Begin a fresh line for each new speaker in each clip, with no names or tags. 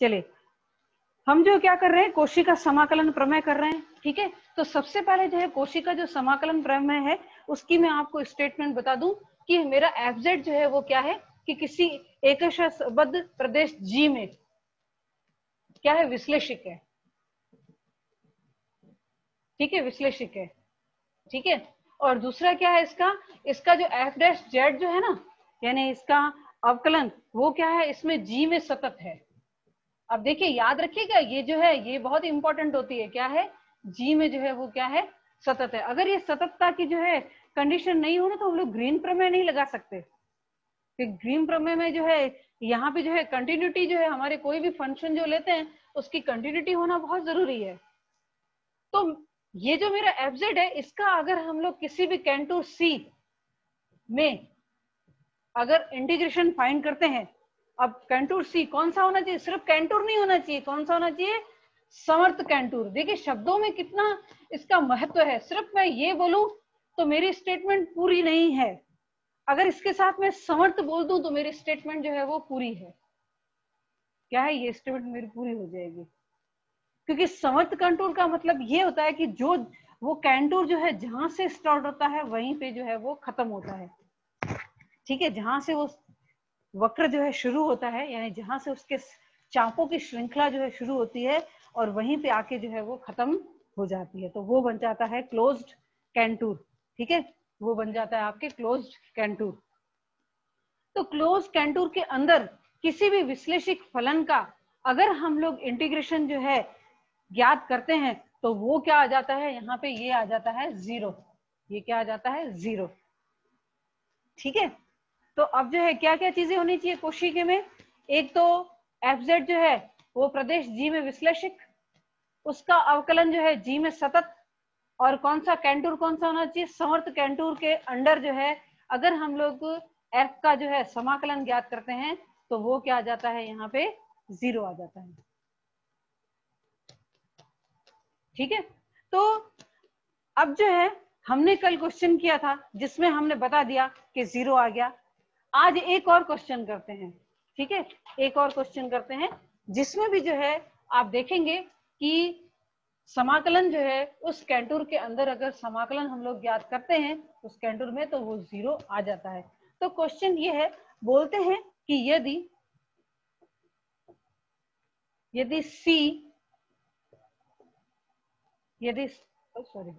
चलिए हम जो क्या कर रहे हैं, कोशिका समाकलन प्रमेय कर रहे हैं। ठीक है, तो सबसे पहले जो है कोशिका जो समाकलन प्रमेय है उसकी मैं आपको स्टेटमेंट बता दूं कि मेरा एफजेड जो है वो क्या है कि किसी एकशबद्ध प्रदेश जी में क्या है, विश्लेषक है। ठीक है, विश्लेषक है। ठीक है, और दूसरा क्या है इसका जो एफ डैश जेड जो है ना, यानी इसका अवकलन वो क्या है, इसमें जी में सतत है। अब देखिए याद रखिएगा ये जो है ये बहुत इंपॉर्टेंट होती है, क्या है, जी में जो है वो क्या है, सतत है। अगर ये सततता की जो है कंडीशन नहीं हो ना तो हम लोग ग्रीन प्रमेय नहीं लगा सकते। कि ग्रीन प्रमेय में जो है यहाँ पे जो है कंटिन्यूटी जो है, हमारे कोई भी फंक्शन जो लेते हैं उसकी कंटिन्यूटी होना बहुत जरूरी है। तो ये जो मेरा एफजेड है इसका अगर हम लोग किसी भी कंटूर सी में अगर इंटीग्रेशन फाइंड करते हैं, अब कंटूर सी कौन सा होना चाहिए, सिर्फ कंटूर नहीं होना चाहिए, कौन सा होना चाहिए, समर्थ कंटूर। देखिए शब्दों में कितना इसका महत्व है। सिर्फ मैं ये बोलूं तो मेरी स्टेटमेंट पूरी नहीं है, अगर इसके साथ मैं समर्थ बोल दूं तो मेरी स्टेटमेंट जो है वो पूरी है। क्या है, ये स्टेटमेंट मेरी पूरी हो जाएगी, क्योंकि समर्थ कंटूर का मतलब ये होता है कि जो वो कंटूर जो है जहां से स्टार्ट होता है वहीं पे जो है वो खत्म होता है। ठीक है, जहां से वो वक्र जो है शुरू होता है, यानी जहां से उसके चापों की श्रृंखला जो है शुरू होती है और वहीं पे आके जो है वो खत्म हो जाती है, तो वो बन जाता है क्लोज्ड कंटूर। ठीक है, वो बन जाता है आपके क्लोज्ड कंटूर। तो क्लोज कंटूर के अंदर किसी भी विश्लेषिक फलन का अगर हम लोग इंटीग्रेशन जो है ज्ञात करते हैं तो वो क्या आ जाता है, यहाँ पे ये आ जाता है जीरो। ये क्या आ जाता है, जीरो। ठीक है, तो अब जो है क्या क्या चीजें होनी चाहिए कोशिका में, एक तो एफजेड जो है वो प्रदेश जी में विश्लेषक, उसका अवकलन जो है जी में सतत, और कौन सा कंटूर कौन सा होना चाहिए, समर्थ कंटूर के अंडर जो है अगर हम लोग एफ का जो है समाकलन ज्ञात करते हैं तो वो क्या आ जाता है, यहाँ पे जीरो आ जाता है। ठीक है, तो अब जो है हमने कल क्वेश्चन किया था जिसमें हमने बता दिया कि जीरो आ गया। आज एक और क्वेश्चन करते हैं। ठीक है, एक और क्वेश्चन करते हैं जिसमें भी जो है आप देखेंगे कि समाकलन जो है उस कंटूर के अंदर अगर समाकलन हम लोग ज्ञात करते हैं उस कंटूर में तो वो जीरो आ जाता है। तो क्वेश्चन ये है, बोलते हैं कि यदि सी, यदि सॉरी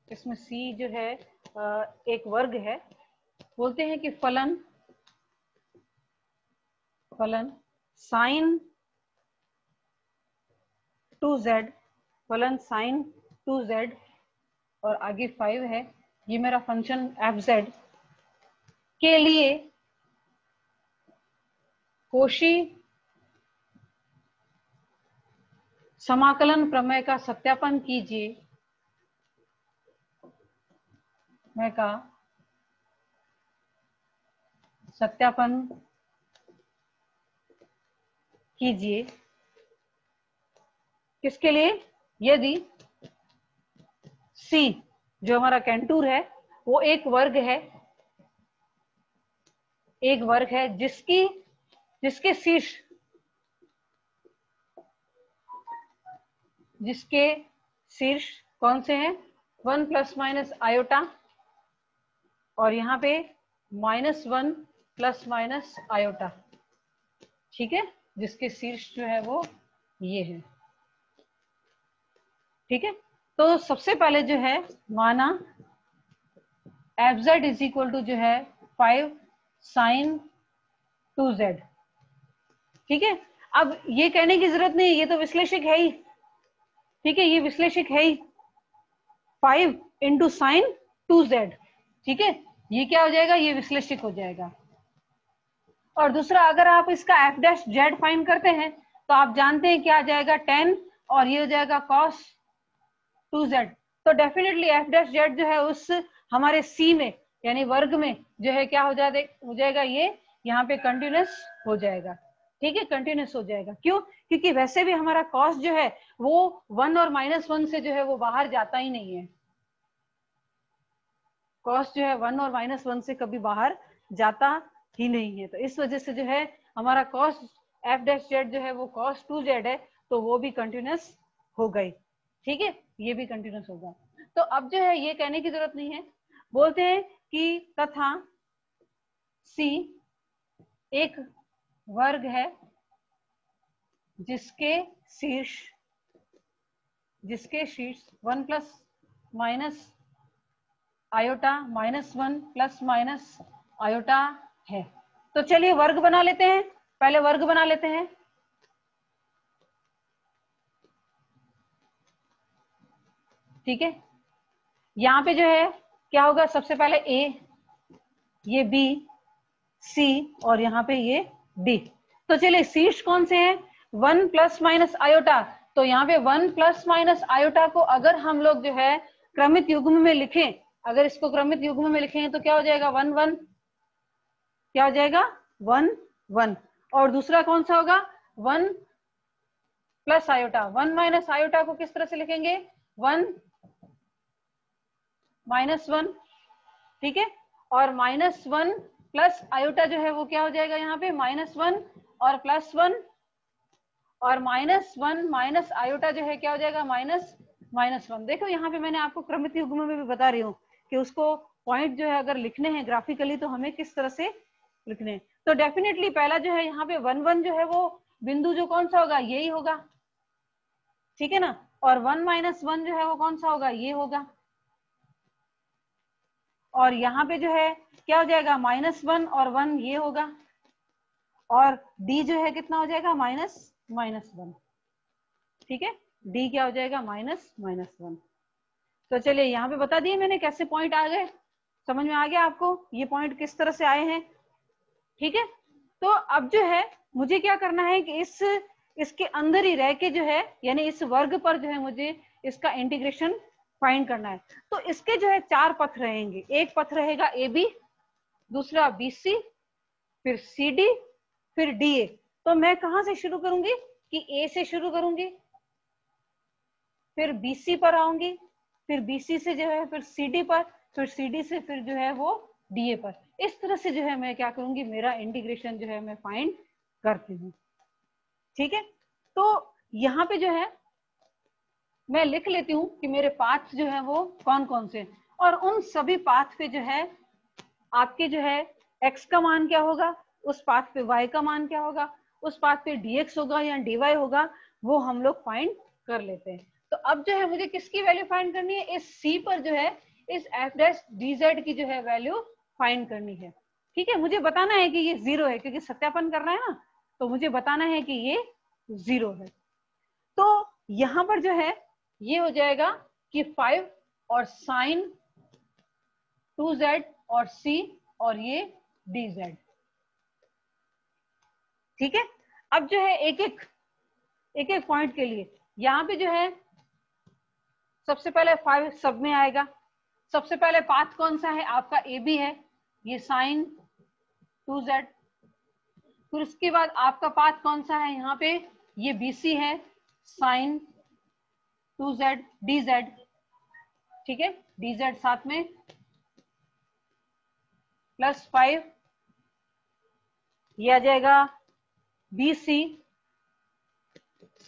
इसमें सी जो है एक वर्ग है, बोलते हैं कि फलन साइन 2z, फलन साइन 2z और आगे 5 है, ये मेरा फंक्शन fz के लिए कोशी समाकलन प्रमेय का सत्यापन कीजिए। मैं का सत्यापन कीजिए किसके लिए, यदि C जो हमारा कंटूर है वो एक वर्ग है, जिसके शीर्ष कौन से हैं, 1 प्लस माइनस आयोटा और यहाँ पे -1 प्लस माइनस आयोटा। ठीक है, जिसके शीर्ष जो है वो ये है। ठीक है, तो सबसे पहले जो है माना fz इज इक्वल टू जो है 5 साइन 2z। ठीक है, अब ये कहने की जरूरत नहीं, ये तो विश्लेषक है ही। ठीक है, ये विश्लेषक है ही, 5 इंटू साइन 2z। ठीक है, ये क्या हो जाएगा, ये विश्लेषक हो जाएगा। और दूसरा अगर आप इसका f डैश जेड फाइंड करते हैं तो आप जानते हैं क्या आ जाएगा, 10 और ये हो जाएगा cos 2z। तो डेफिनेटली f डैश जेड जो है उस हमारे c में यानी वर्ग में जो है क्या हो जाएगा, ये यहाँ पे कंटिन्यूस हो जाएगा। ठीक है, कंटिन्यूस हो जाएगा। क्यों, क्योंकि वैसे भी हमारा cos जो है वो 1 और -1 से जो है वो बाहर जाता ही नहीं है। cos जो है 1 और -1 से कभी बाहर जाता ही नहीं है, तो इस वजह से जो है हमारा cos एफ डैश जेड जो है वो cos 2z है, तो वो भी कंटिन्यूस हो गई। ठीक है, ये भी कंटिन्यूस होगा। तो अब जो है ये कहने की जरूरत नहीं है, बोलते हैं कि तथा C एक वर्ग है जिसके शीर्ष 1 plus minus iota -1 plus minus iota है। तो चलिए वर्ग बना लेते हैं, पहले वर्ग बना लेते हैं। ठीक है, यहां पे जो है क्या होगा, सबसे पहले A, ये B, C और यहाँ पे ये D। तो चलिए शीर्ष कौन से हैं, 1 प्लस माइनस आयोटा। तो यहाँ पे 1 प्लस माइनस आयोटा को अगर हम लोग जो है क्रमित युग्म में लिखें, अगर इसको क्रमित युग्म में लिखें तो क्या हो जाएगा, 1 1, क्या हो जाएगा 1 1। और दूसरा कौन सा होगा, 1 प्लस आयोटा। 1 माइनस आयोटा को किस तरह से लिखेंगे, 1 -1। ठीक है, और -1 प्लस आयोटा जो है वो क्या हो जाएगा, यहाँ पे -1 और +1, और -1 माइनस आयोटा जो है क्या हो जाएगा, -1। देखो यहाँ पे मैंने आपको क्रमित युग्म में भी बता रही हूँ कि उसको पॉइंट जो है अगर लिखने हैं ग्राफिकली तो हमें किस तरह से लिखने हैं। तो डेफिनेटली पहला जो है यहाँ पे 1 1 जो है वो बिंदु जो कौन सा होगा, यही होगा। ठीक है ना, और 1 -1 जो है वो कौन सा होगा, ये होगा। और यहाँ पे जो है क्या हो जाएगा, -1 और 1 ये होगा, और D जो है कितना हो जाएगा, -1। ठीक है, D क्या हो जाएगा, -1। तो चलिए यहाँ पे बता दिए मैंने कैसे पॉइंट आ गए, समझ में आ गया आपको ये पॉइंट किस तरह से आए हैं। ठीक है, तो अब जो है मुझे क्या करना है कि इसके अंदर ही रह के जो है, यानी इस वर्ग पर जो है मुझे इसका इंटीग्रेशन फाइंड करना है। तो इसके जो है 4 पथ रहेंगे, एक पथ रहेगा AB, दूसरा BC, फिर CD, फिर DA। तो मैं कहां से शुरू करूंगी कि A से शुरू करूंगी, फिर BC पर आऊंगी, फिर BC से जो है फिर CD पर, फिर CD से फिर जो है वो DA पर। इस तरह से जो है मैं क्या करूंगी, मेरा इंटीग्रेशन जो है मैं फाइंड करती हूँ। ठीक है, तो यहाँ पे जो है मैं लिख लेती हूँ कि मेरे पाथ जो है वो कौन कौन से, और उन सभी पाथ पे जो है आपके जो है x का मान क्या होगा, उस पाथ पे y का मान क्या होगा, उस पाथ पे dx होगा या dy होगा, वो हम लोग फाइंड कर लेते हैं। तो अब जो है मुझे किसकी वैल्यू फाइंड करनी है, इस C पर जो है इस f डैश dz की जो है वैल्यू फाइंड करनी है। ठीक है, मुझे बताना है कि ये 0 है, क्योंकि सत्यापन करना है ना, तो मुझे बताना है कि ये 0 है। तो यहां पर जो है ये हो जाएगा कि 5 और साइन 2z और C और ये dz। ठीक है, अब जो है एक एक पॉइंट के लिए यहाँ पे जो है सबसे पहले 5 सब में आएगा। सबसे पहले पाथ कौन सा है आपका, AB है, ये साइन 2z। फिर उसके बाद आपका पाथ कौन सा है यहाँ पे, ये BC है, साइन 2z dz। ठीक है, dz साथ में +5, ये आ जाएगा BC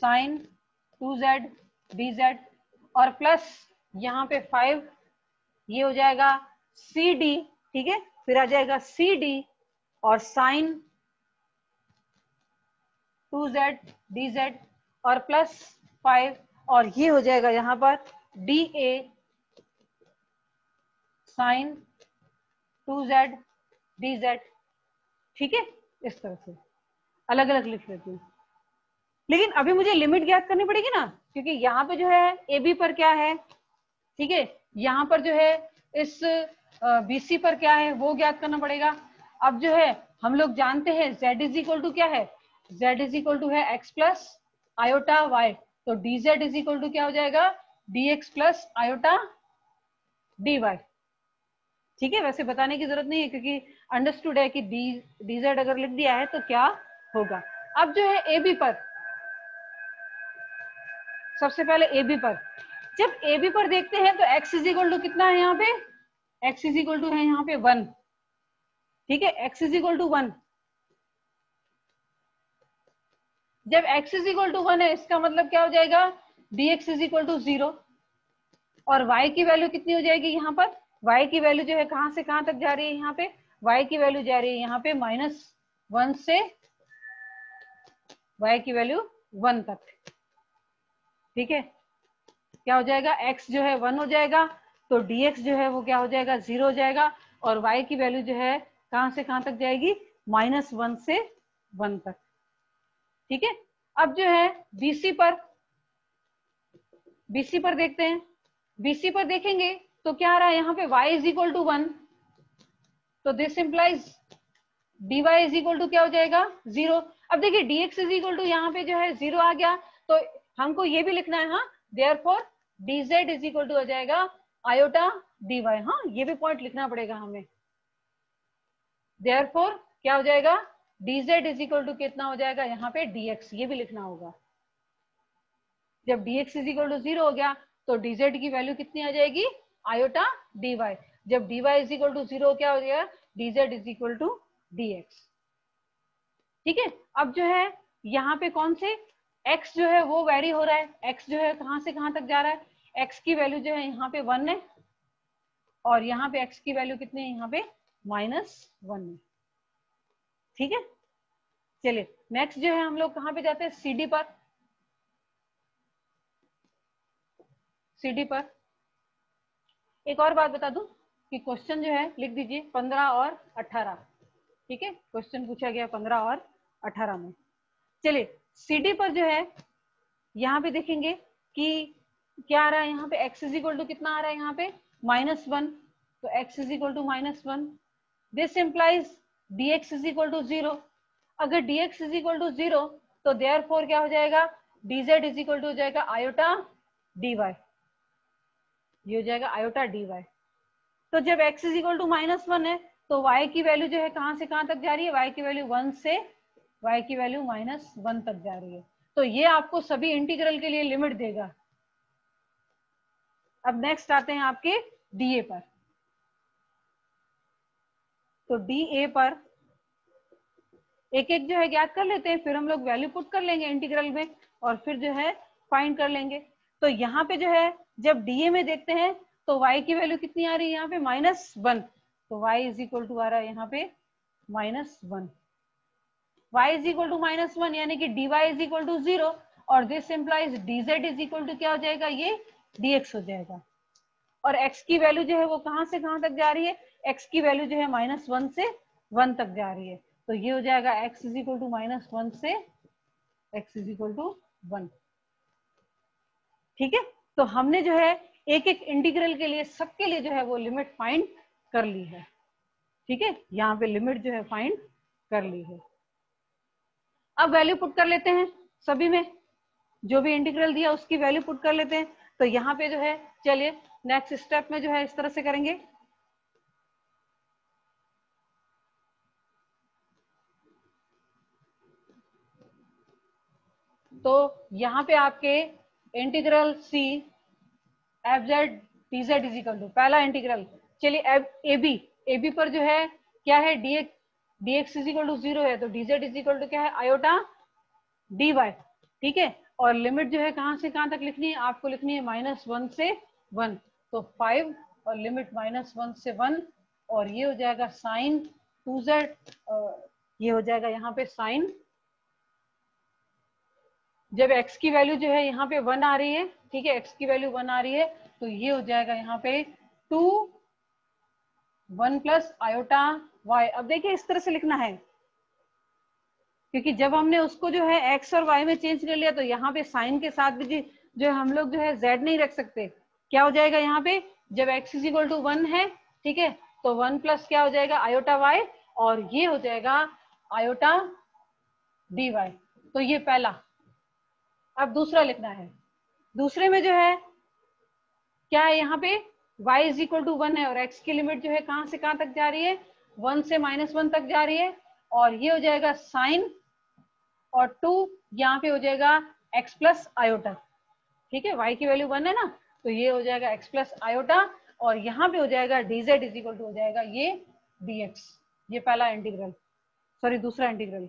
साइन 2z dz, और प्लस यहाँ पे 5, ये हो जाएगा CD। ठीक है, फिर आ जाएगा CD और साइन 2z dz और +5, और ये हो जाएगा यहाँ पर DA साइन 2z dz। ठीक है, इस तरह से अलग अलग लिख लेती हूँ, लेकिन अभी मुझे लिमिट ज्ञात करनी पड़ेगी ना, क्योंकि यहाँ पे जो है AB पर क्या है, ठीक है, यहाँ पर जो है इस BC पर क्या है वो ज्ञात करना पड़ेगा। अब जो है हम लोग जानते हैं Z इज इक्वल टू क्या है, Z इज इक्वल टू है x प्लस आयोटा y। तो dz इज इक्वल टू क्या हो जाएगा, dx प्लस आयोटा dy। ठीक है, वैसे बताने की जरूरत नहीं है क्योंकि अंडरस्टूड है कि dz अगर लिख दिया है तो क्या होगा। अब जो है AB पर, सबसे पहले AB पर, जब AB पर देखते हैं तो x इज इक्वल टू कितना है यहाँ पे, x इज इक्वल टू है यहाँ पे 1। ठीक है, x इज इक्वल टू 1। जब x इज इक्वल टू 1 है इसका मतलब क्या हो जाएगा, dx इज इक्वल टू 0, और y की वैल्यू कितनी हो जाएगी यहाँ पर, y की वैल्यू जो है कहां से कहां तक जा रही है, यहाँ पे y की वैल्यू जा रही है यहाँ पे -1 से y की वैल्यू 1 तक। ठीक है, क्या हो जाएगा, x जो है 1 हो जाएगा, तो dx जो है वो क्या हो जाएगा, 0 हो जाएगा, और y की वैल्यू जो है कहां से कहां तक जाएगी, -1 से 1 तक। ठीक है, अब जो है BC पर देखते हैं। BC पर देखेंगे तो क्या आ रहा है यहाँ पे, y इज इक्वल टू 1, तो this implies dy is equal to क्या हो जाएगा, 0। अब देखिए dx इज इक्वल टू यहाँ पे जो है 0 आ गया, तो हमको ये भी लिखना है, हाँ, therefore dz is equal to हो जाएगा आयोटा dy। हाँ, ये भी पॉइंट लिखना पड़ेगा हमें। देयरफॉर क्या हो जाएगा, dz इज इक्वल टू कितना हो जाएगा यहाँ पे dx, ये भी लिखना होगा। जब dx इज इक्वल टू 0 हो गया तो dz की वैल्यू कितनी आ जाएगी, आयोटा dy। जब dy इज इक्वल टू 0 क्या हो जाएगा, dz is equal to dx। ठीक है, अब जो है यहाँ पे कौन से x जो है वो वेरी हो रहा है, x जो है कहां से कहां तक जा रहा है, x की वैल्यू जो है यहाँ पे 1 है, और यहाँ पे x की वैल्यू कितनी है, यहाँ पे -1 है। ठीक है, चलिए नेक्स्ट जो है हम लोग कहाँ पे जाते हैं, CD पर। CD पर एक और बात बता दूं कि क्वेश्चन जो है लिख दीजिए 15 और 18। ठीक है, क्वेश्चन पूछा गया 15 और 18 में। चलिए CD पर जो है यहाँ पे देखेंगे कि क्या आ रहा है, यहाँ पे x इज इक्वल टू कितना आ रहा है, यहाँ पे -1, तो x is equal to -1, this implies dx is equal to 0। अगर dx इज इक्वल टू 0 तो देयरफॉर क्या हो जाएगा, dz इज इक्वल टू हो जाएगा आयोटा dy, ये हो जाएगा आयोटा dy। तो जब x इज इक्वल टू -1 है तो y की वैल्यू जो है कहां से कहां तक जा रही है, y की वैल्यू 1 से y की वैल्यू -1 तक जा रही है। तो ये आपको सभी इंटीग्रल के लिए लिमिट देगा। अब नेक्स्ट आते हैं आपके dA पर। तो dA पर एक एक जो है ज्ञात कर लेते हैं, फिर हम लोग वैल्यू पुट कर लेंगे इंटीग्रल में, और फिर जो है फाइंड कर लेंगे। तो यहाँ पे जो है जब dA में देखते हैं तो y की वैल्यू कितनी आ रही है, यहाँ पे -1, तो y इज इक्वल टू आ रहा है यहाँ पे -1, y इज इक्वल टू -1 यानी कि dy इज इक्वल टू 0, और this implies dz is equal to क्या हो जाएगा, ये dx हो जाएगा। और x की वैल्यू जो है वो कहां से कहां तक जा रही है, x की वैल्यू जो है -1 से 1 तक जा रही है, तो ये हो जाएगा x इज इक्वल टू -1 से x इज इक्वल टू 1। ठीक है, तो हमने जो है एक एक इंटीग्रल के लिए सबके लिए जो है वो लिमिट फाइंड कर ली है। ठीक है, यहाँ पे लिमिट जो है फाइंड कर ली है। अब वैल्यू पुट कर लेते हैं सभी में, जो भी इंटीग्रल दिया उसकी वैल्यू पुट कर लेते हैं। तो यहाँ पे जो है चलिए नेक्स्ट स्टेप में जो है इस तरह से करेंगे। तो यहाँ पे आपके integral C FZ dz is equal to पहला इंटीग्रल, चलिए ए बी पर जो है क्या है, dx इज इक्वल टू 0 है, तो dz इज इक्वल टू क्या है, आयोटा dy। ठीक है, और लिमिट जो है कहां से कहां तक लिखनी है, आपको लिखनी है -1 से 1, तो 5, और लिमिट -1 से 1, और ये हो जाएगा साइन 2z, ये हो जाएगा यहाँ पे साइन, जब x की वैल्यू जो है यहाँ पे 1 आ रही है, ठीक है, x की वैल्यू 1 आ रही है, तो ये हो जाएगा यहाँ पे 2 1 प्लस आयोटा y। अब देखिए इस तरह से लिखना है, क्योंकि जब हमने उसको जो है x और y में चेंज कर लिया तो यहाँ पे साइन के साथ भी जो हम लोग जो है z नहीं रख सकते। क्या हो जाएगा यहाँ पे, जब x इज इक्वल टू 1 है, ठीक है, तो 1 प्लस क्या हो जाएगा, आयोटा y, और ये हो जाएगा आयोटा dy। तो ये पहला। अब दूसरा लिखना है, दूसरे में जो है क्या है, यहाँ पे y इज इक्वल टू 1 है, और x की लिमिट जो है कहां से कहां तक जा रही है, 1 से -1 तक जा रही है, और ये हो जाएगा साइन, और 2 यहाँ पे हो जाएगा x प्लस आयोटा। ठीक है, y की वैल्यू 1 है ना, तो ये हो जाएगा x प्लस आयोटा, और यहाँ पे हो जाएगा dz इज इक्वल टू हो जाएगा ये dx। ये पहला इंटीग्रल, सॉरी दूसरा इंटीग्रल।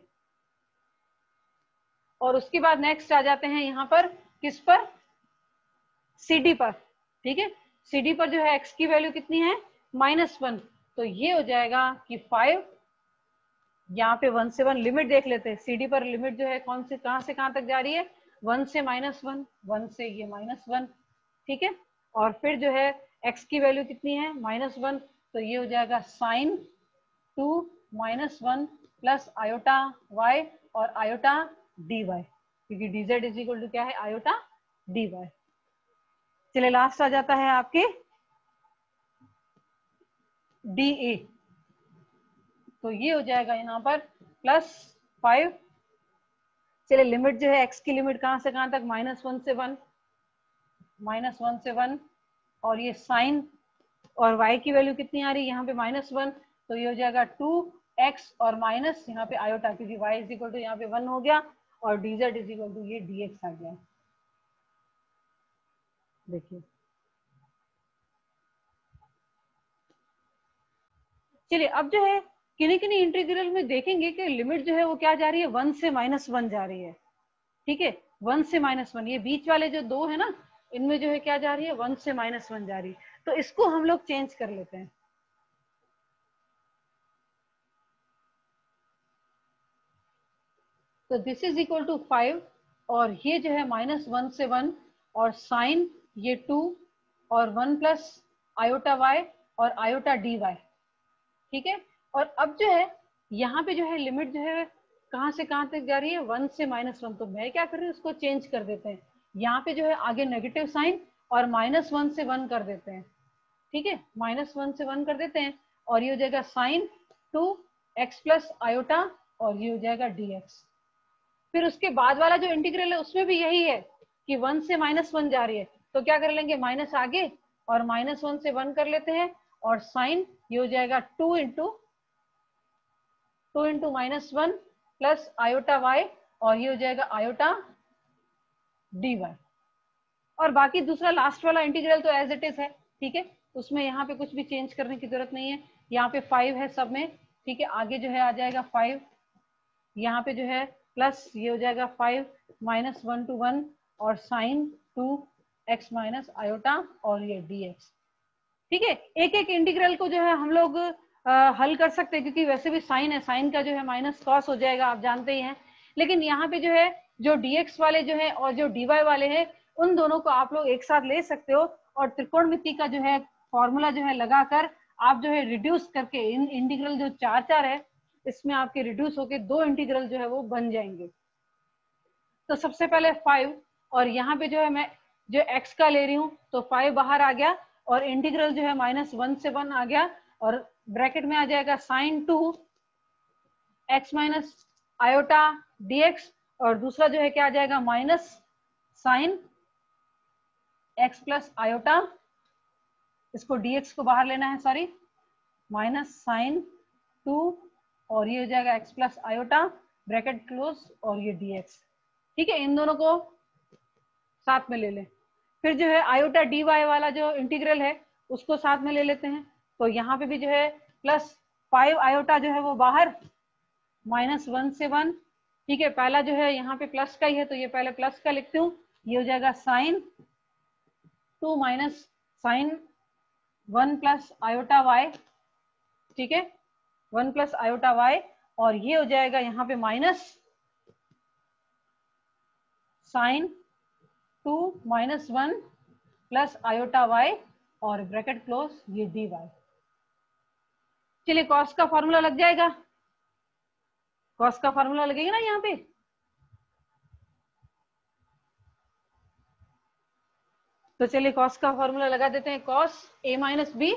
और उसके बाद नेक्स्ट आ जाते हैं यहाँ पर किस पर, CD पर, ठीक है। CD पर जो है x की वैल्यू कितनी है, -1, तो ये हो जाएगा कि 5, यहाँ पे 1 से 1 लिमिट देख लेते हैं। CD पर लिमिट जो है कौन से कहां से कहां तक जा रही है, 1 से -1, 1 से ये -1, ठीक है। और फिर जो है x की वैल्यू कितनी है, -1, तो ये हो जाएगा sin 2 -1 प्लस आयोटा y और आयोटा dy, क्योंकि dz इज इक्वल टू क्या है, आयोटा dy। चलिए लास्ट आ जाता है आपके dA, तो ये हो जाएगा यहाँ पर +5। चलिए लिमिट जो है x की लिमिट कहां से कहां तक, -1 से 1, -1 से 1, और ये साइन और y की वैल्यू कितनी आ रही है यहाँ पे -1, तो ये हो जाएगा 2x और माइनस यहाँ पे आयोटा, क्योंकि y इज इक्वल टू यहाँ पे 1 हो गया और dz इज इक्वल टू ये dx आ गया। देखिए चलिए अब जो है किन्हीं किन्हीं इंटीग्रल में देखेंगे कि लिमिट जो है वो क्या जा रही है, 1 से -1 जा रही है, ठीक है। 1 से -1, ये बीच वाले जो दो है ना, इनमें जो है क्या जा रही है, 1 से -1 जा रही है, तो इसको हम लोग चेंज कर लेते हैं। तो दिस इज इक्वल टू 5 और ये जो है -1 से 1 और साइन ये 2 और 1 प्लस आयोटा y और आयोटा dy, ठीक है। और अब जो है यहाँ पे जो है लिमिट जो है कहां से कहां तक जा रही है, 1 से -1, तो मैं क्या कर रही हूँ, उसको चेंज कर देते हैं। यहाँ पे जो है आगे नेगेटिव साइन और -1 से 1 कर देते हैं, ठीक है, -1 से 1 कर देते हैं और ये हो जाएगा साइन 2x प्लस आयोटा और ये हो जाएगा dx। फिर उसके बाद वाला जो इंटीग्रल है उसमें भी यही है कि 1 से -1 जा रही है, तो क्या कर लेंगे, माइनस आगे और -1 से 1 कर लेते हैं और साइन ये हो जाएगा 2 इंटू -1 प्लस आयोटा y और ये हो जाएगा आयोटा dy। और बाकी दूसरा लास्ट वाला इंटीग्रल तो एज इट इज है, ठीक है, उसमें यहाँ पे कुछ भी चेंज करने की जरूरत नहीं है। यहाँ पे 5 है सब में, ठीक है, आगे जो है आ जाएगा 5, यहाँ पे जो है प्लस ये हो जाएगा 5 -1 to 1 और साइन 2x माइनस आयोटा और ये dx, ठीक है। एक एक इंटीग्रल को जो है हम लोग हल कर सकते हैं, क्योंकि वैसे भी साइन है, साइन का जो है माइनस कॉस हो जाएगा, आप जानते ही हैं। लेकिन यहाँ पे जो है जो dx वाले जो है और जो dy वाले हैं, उन दोनों को आप लोग एक साथ ले सकते हो और त्रिकोणमिति का जो है फॉर्मूला जो है लगाकर आप जो है रिड्यूस करके इन इंटीग्रल जो चार चार है इसमें आपके रिड्यूस होके दो इंटीग्रल जो है वो बन जाएंगे। तो सबसे पहले 5 और यहाँ पे जो है मैं जो x का ले रही हूँ, तो 5 बाहर आ गया और इंटीग्रल जो है -1 से 1 आ गया और ब्रैकेट में आ जाएगा sign 2x minus iota dx और दूसरा जो है क्या आ जाएगा minus sine x plus iota, इसको dx को बाहर लेना है, सॉरी, माइनस साइन 2 और ये हो जाएगा x plus iota bracket close और ये dx, ठीक है। इन दोनों को साथ में ले लें। फिर जो है आयोटा dy वाला जो इंटीग्रल है उसको साथ में ले लेते हैं, तो यहाँ पे भी जो है +5 आयोटा जो है वो बाहर -1 से 1, ठीक है। पहला जो है यहाँ पे प्लस का ही है तो ये पहले प्लस का लिखती हूँ, ये हो जाएगा sine 2 minus sine 1 plus iota y, ठीक है, 1 प्लस आयोटा y और ये हो जाएगा यहाँ पे minus sine 2 minus 1 plus iota y और ब्रैकेट क्लोज ये dy। चलिए कॉस का फॉर्मूला लग जाएगा, कॉस का फॉर्मूला लगेगा ना यहाँ पे, तो चलिए कॉस का फॉर्मूला लगा देते हैं, कॉस a माइनस बी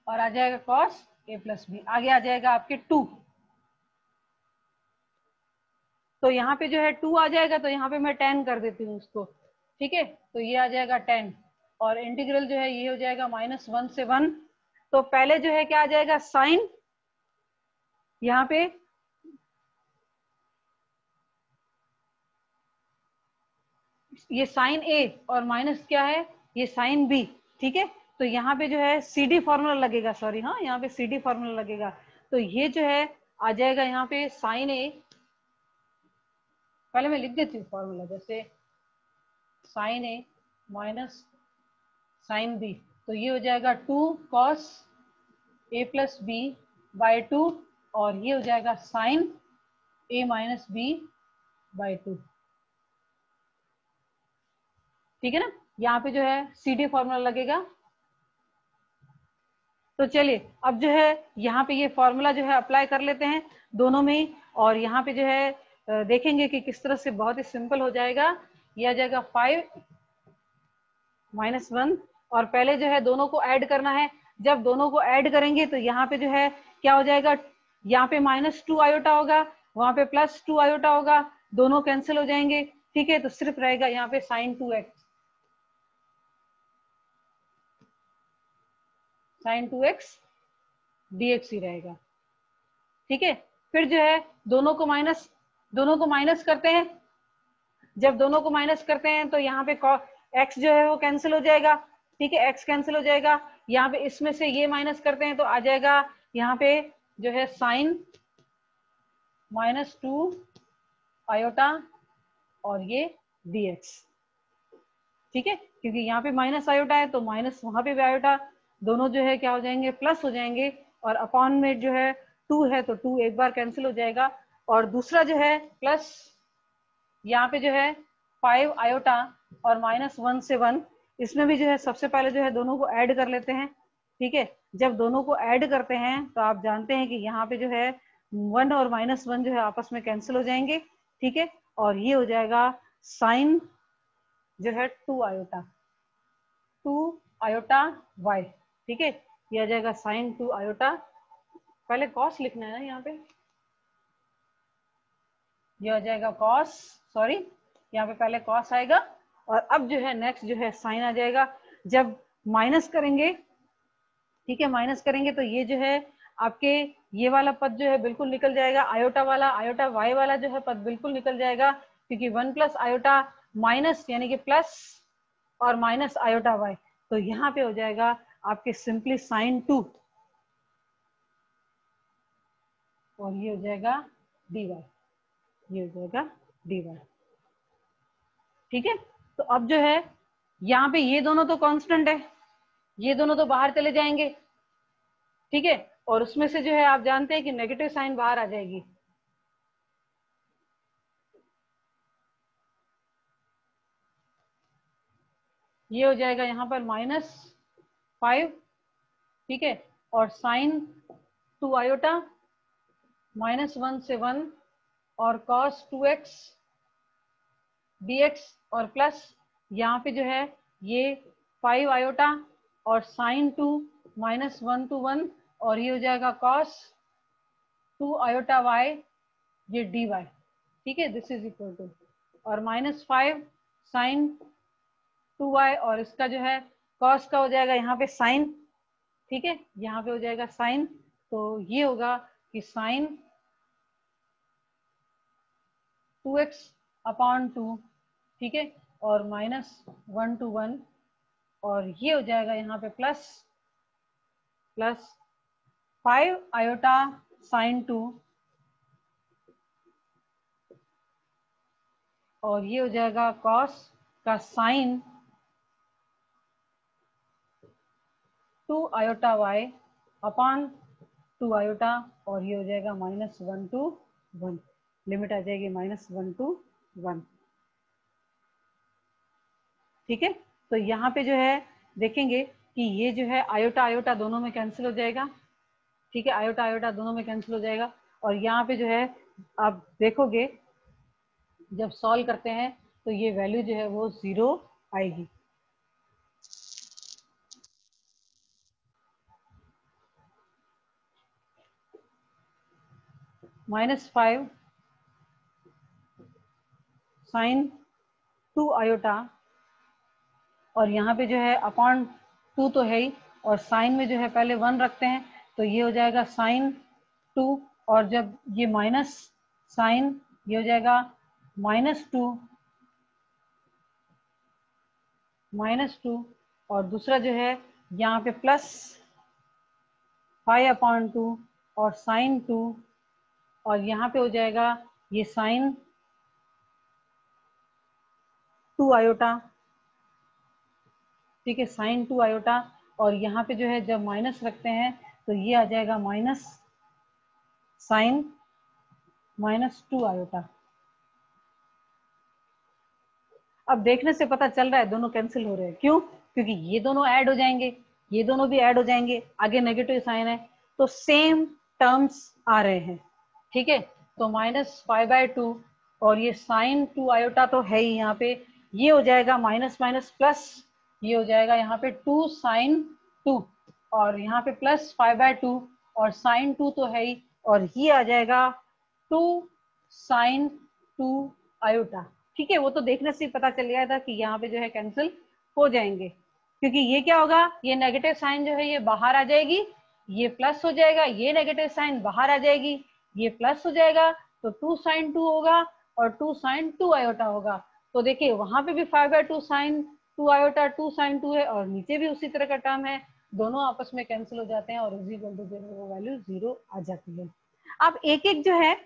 और आ जाएगा कॉस a प्लस बी, आगे आ जाएगा आपके 2, तो यहाँ पे जो है 2 आ जाएगा तो यहाँ पे मैं 10 कर देती हूँ उसको, ठीक है, तो ये आ जाएगा 10 और इंटीग्रल जो है ये हो जाएगा -1 से 1, तो पहले जो है क्या आ जाएगा साइन, यहाँ पे ये साइन a और माइनस क्या है ये साइन b, ठीक है, तो यहाँ पे जो है CD फॉर्मूला लगेगा, सॉरी, हाँ यहाँ पे CD फॉर्मूला लगेगा, तो ये जो है आ जाएगा यहाँ पे साइन a पहले मैं लिख देती हूँ फॉर्मूला, जैसे sine A minus sine B, तो ये हो जाएगा 2 cos A plus B by 2, और ये हो जाएगा sine A minus B by 2। ठीक है ना, यहाँ पे जो है सीधे फॉर्मूला लगेगा। तो चलिए अब जो है यहाँ पे ये फॉर्मूला जो है अप्लाई कर लेते हैं दोनों में, और यहाँ पे जो है देखेंगे कि किस तरह से बहुत ही सिंपल हो जाएगा। ये आ जाएगा 5 - 1, और पहले जो है दोनों को ऐड करना है। जब दोनों को ऐड करेंगे तो यहाँ पे जो है क्या हो जाएगा, यहाँ पे -2 आयोटा होगा, वहां पे +2 आयोटा होगा, दोनों कैंसिल हो जाएंगे। ठीक है, तो सिर्फ रहेगा यहाँ पे sin 2x dx ही रहेगा। ठीक है, फिर जो है दोनों को माइनस करते हैं। जब दोनों को माइनस करते हैं तो यहाँ पे x जो है वो कैंसिल हो जाएगा। ठीक है, x कैंसिल हो जाएगा। यहाँ पे इसमें से ये माइनस करते हैं तो आ जाएगा यहाँ पे जो है साइन -2 आयोटा और ये dx। ठीक है, क्योंकि यहाँ पे माइनस आयोटा है तो माइनस वहां पे भी आयोटा, दोनों जो है क्या हो जाएंगे, प्लस हो जाएंगे। और अपॉन में जो है 2 है तो 2 एक बार कैंसिल हो जाएगा, और दूसरा जो है प्लस यहाँ पे जो है 5 आयोटा और -1 से 1, इसमें भी जो है सबसे पहले जो है दोनों को ऐड कर लेते हैं। ठीक है, जब दोनों को ऐड करते हैं तो आप जानते हैं कि यहाँ पे जो है 1 और -1 जो है आपस में कैंसिल हो जाएंगे। ठीक है, और ये हो जाएगा साइन जो है 2 आयोटा y। ठीक है, ये आ जाएगा साइन 2 आयोटा, पहले कॉस लिखना है ना यहाँ पे, ये हो जाएगा कॉस, सॉरी यहाँ पे पहले कॉस आएगा, और अब जो है नेक्स्ट जो है साइन आ जाएगा। जब माइनस करेंगे, ठीक है, माइनस करेंगे तो ये जो है आपके ये वाला पद जो है बिल्कुल निकल जाएगा, आयोटा वाला, आयोटा वाई वाला जो है पद बिल्कुल निकल जाएगा, क्योंकि 1 + आयोटा माइनस यानी कि प्लस और माइनस आयोटा वाई, तो यहाँ पे हो जाएगा आपके सिंपली साइन 2, और ये हो जाएगा dy, ये हो जाएगा dy। ठीक है, तो अब जो है यहाँ पे ये दोनों तो कांस्टेंट है, ये दोनों तो बाहर चले जाएंगे। ठीक है, और उसमें से जो है आप जानते हैं कि नेगेटिव साइन बाहर आ जाएगी। ये हो जाएगा यहाँ पर -5। ठीक है, और साइन 2 आयोटा -1 से 1 और cos 2x dx, और प्लस यहाँ पे जो है ये 5 आयोटा और साइन 2 -1 to 1, और ये हो जाएगा cos 2 आयोटा y, ये dy। ठीक है, दिस इज इक्वल टू, और -5 साइन 2y, और इसका जो है cos का हो जाएगा यहाँ पे साइन। ठीक है, यहाँ पे हो जाएगा साइन, तो ये होगा कि साइन 2x/2। ठीक है, और -1 to 1, और ये हो जाएगा यहाँ पे प्लस 5 आयोटा साइन 2, और ये हो जाएगा कॉस का sine 2 iota y upon 2 iota, और ये हो जाएगा -1 to 1, लिमिट आ जाएगी -1 to 1। ठीक है, तो यहाँ पे जो है देखेंगे कि ये जो है आयोटा आयोटा दोनों में कैंसिल हो जाएगा। ठीक है, आयोटा आयोटा दोनों में कैंसिल हो जाएगा, और यहाँ पे जो है आप देखोगे जब सॉल्व करते हैं तो ये वैल्यू जो है वो 0 आएगी। -5 साइन 2 आयोटा, और यहाँ पे जो है अपॉन 2 तो है ही, और साइन में जो है पहले 1 रखते हैं, तो ये हो जाएगा साइन 2, और जब ये माइनस साइन, ये हो जाएगा -2, और दूसरा जो है यहाँ पे प्लस 5/2 और साइन 2, और यहाँ पे हो जाएगा ये साइन 2 आयोटा, ठीक है, साइन 2 आयोटा। और यहाँ पे जो है जब माइनस रखते हैं तो ये आ जाएगा माइनस साइन -2 आयोटा। अब देखने से पता चल रहा है दोनों कैंसिल हो रहे हैं, क्यों? क्योंकि ये दोनों ऐड हो जाएंगे, ये दोनों भी ऐड हो जाएंगे, आगे नेगेटिव साइन है तो सेम टर्म्स आ रहे हैं, ठीक है। तो -5/2 और ये साइन 2 आयोटा तो है ही यहाँ पे, ये हो जाएगा माइनस माइनस प्लस, ये हो जाएगा यहाँ पे 2 साइन 2 और यहाँ पे प्लस 5/2 और साइन 2 तो है ही, और ये आ जाएगा 2 साइन 2 आयोटा, ठीक है। वो तो देखने से पता चल गया था कि यहाँ पे जो है कैंसिल हो जाएंगे, क्योंकि ये क्या होगा, ये नेगेटिव साइन जो है ये बाहर आ जाएगी, ये प्लस हो जाएगा, ये नेगेटिव साइन बाहर आ जाएगी, ये प्लस हो जाएगा, तो 2 साइन 2 होगा और 2 साइन 2 आयोटा होगा। तो देखिए वहां पे भी 5/2 साइन 2 आयोटा 2 साइन 2 है और नीचे भी उसी तरह का टर्म है, दोनों आपस में कैंसिल हो जाते हैं और इज इक्वल टू 0 वो वैल्यू 0 आ जाती है। अब एक एक जो है,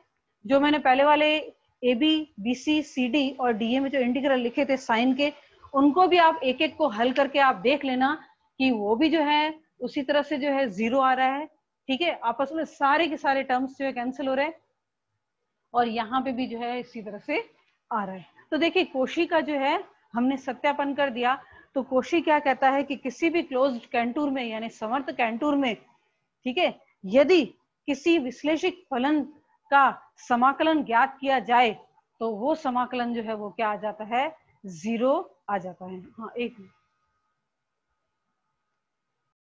जो मैंने पहले वाले A B B C C D और डी ए में जो इंटीग्रल लिखे थे साइन के, उनको भी आप एक एक को हल करके आप देख लेना कि वो भी जो है उसी तरह से जो है 0 आ रहा है, ठीक है। आपस में सारे के सारे टर्म्स जो है कैंसिल हो रहे हैं और यहाँ पे भी जो है इसी तरह से आ रहा है। तो देखिए कोशी का जो है हमने सत्यापन कर दिया। तो कोशी क्या कहता है कि किसी भी क्लोज्ड कैंटूर में यानी समर्थ कैंटूर में, ठीक है, यदि किसी विश्लेषित फलन का समाकलन ज्ञात किया जाए तो वो समाकलन जो है वो क्या आ जाता है, 0 आ जाता है। हाँ एक